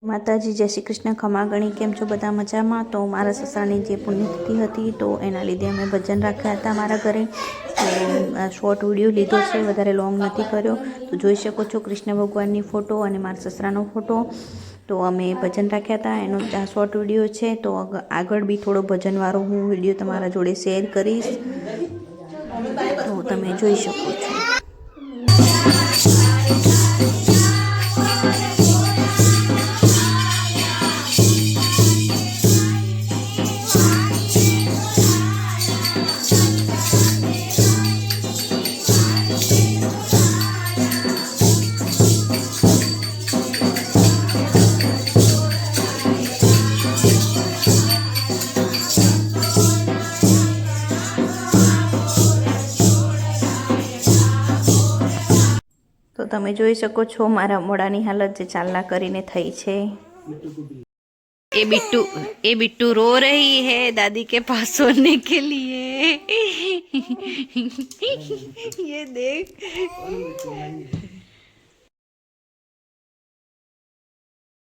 માતાજી જય શ્રી કૃષ્ણ ખમા ગણી કેમ છો બધા મજામાં। તો મારા સસરાની જે પુણ્યતિથિ હતી તો એના લીધે અમે ભજન રાખ્યા હતા મારા ઘરે। તો શોર્ટ વિડીયો લીધો છે, વધારે લોંગ નથી કર્યો। તો જોઈ શકો છો કૃષ્ણ ભગવાનની ફોટો અને મારા સસરાનો ફોટો। તો અમે ભજન રાખ્યા હતા, એનો આ શોર્ટ વિડીયો છે। તો આગળ બી થોડો ભજનવાળો હું વિડીયો તમારા જોડે શેર કરીશ, તો તમે જોઈ શકો છો। તો તમે જોઈ શકો છો મારા મોઢાની હાલત જે ચાલના કરીને થઈ છે। એ बिट्टू रो रही है दादी के पास सोने के लिए। ये देख